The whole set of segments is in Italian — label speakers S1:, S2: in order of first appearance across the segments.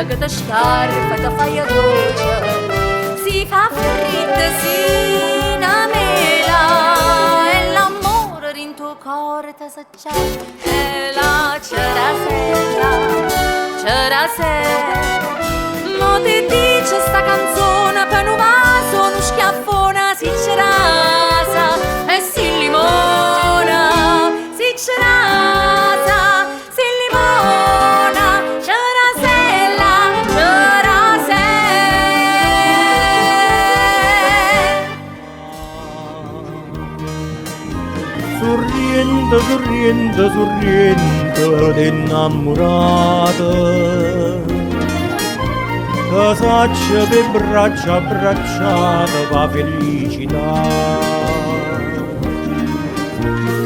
S1: che ti scarpa, ti fai a dolce. Si fa fredda, si una mela, e l'amore in tuo cuore ti s'acciaia. E la c'era mo ti dice sta canzone per un vaso, uno schiaffone, si c'erasa e si limona, si c'erasa, si limona, c'erasella,
S2: Sorriendo, sorriendo, sorriendo d'innamorata, che saccia per braccia abbracciata va felicità.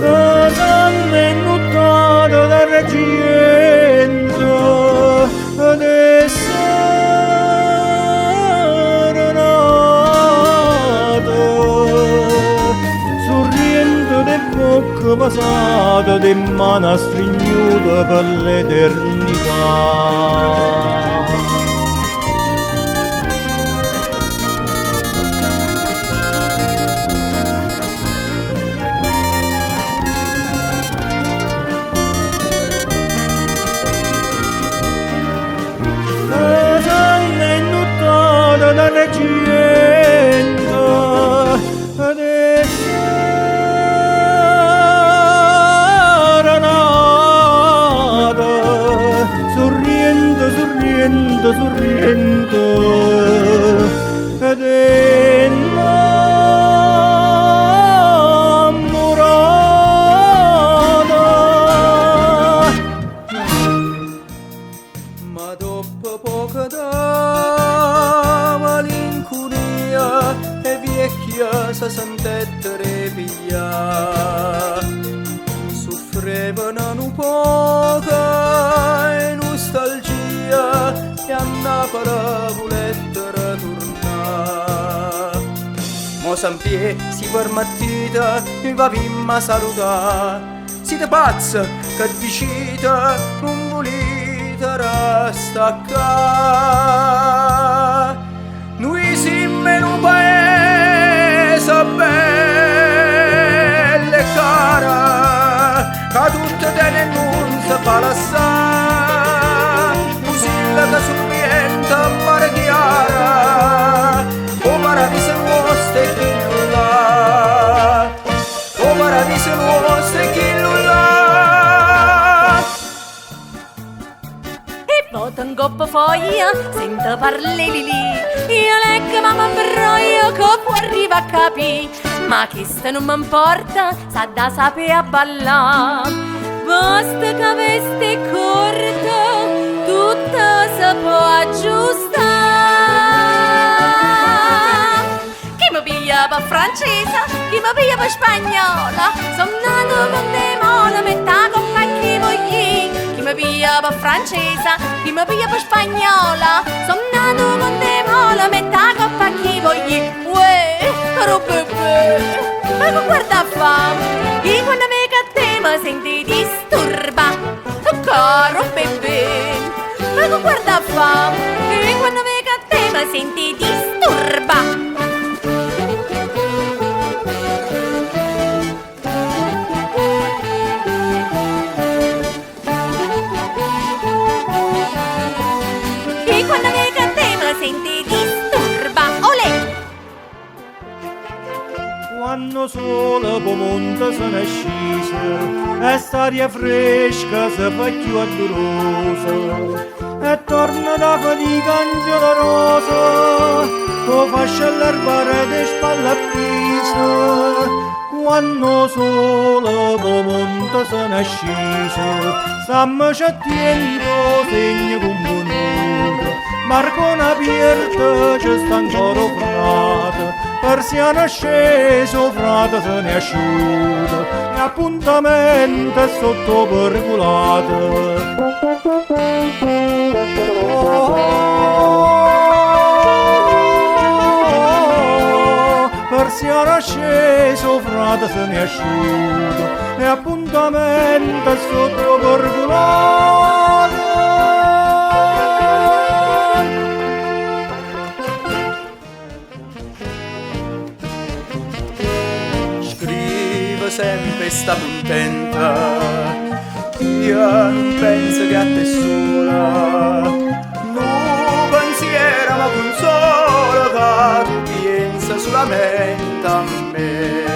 S2: Che sanno innuttata da reggente ed serenata, sorriendo di bocca passata, di mano stringnuta per l'eternità. Da reggente ed serenata, sorriendo, sorriendo, sorriendo ed innamorata. Ma dopo poco e vecchia sa sentette piglia, soffrevano un poco e nostalgia e a Napoli volettero tornare. Mo Sampie si permettita mi va prima salutare, siete pazzi che dicite non volete staccare. Noi siamo in un paese bello e cara, che tutto tiene non si fa lassare. Musilla che sorriente a mare chiara, o paradiso nostro e chi non l'ha, o paradiso nostro e chi non l'ha.
S1: Un coppo foglia, sento parli lì. Io leggo ma m'abbroio che può arriva a capì. Ma che se non m'importa, sa da sapere a ballare. Basta che veste corta, tutto si può aggiustare. Chi mi piglia per francese, chi mi piglia per spagnola. Sono nato con demone, metà coppa chi voglio. Chi mi piglia per francese, chi mi piglia per spagnola. Sono nato con demone, metà coppa chi voglio. Uè, caro bebè, ma che guarda fa? E quando mi te mi senti disturba. Caro bebè, ma che guarda fa? E quando mi te mi senti disturba. Quando mi te mi senti disturba, olè!
S2: Quando sole po' monte se ne scese e st'aria fresca si fa più addolosa e torna da fatica angelosa che fascia l'erbare di spalle appese. Quando sole po' monte se ne scese stiamo scettendo segno componuto. Marcona aperta ci sta ancora frate, persiana sceso frate se ne è asciuto e appuntamento è sotto percolato. Persiana sceso frate se ne è asciuto e appuntamento è sotto percolato. Scrive sempre sta contenta, io non penso che a te sola, non pensiero ma consola che tu pensa solamente a me.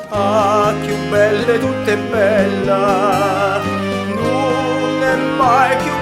S2: Ah, più bella, tutta è bella, non è mai più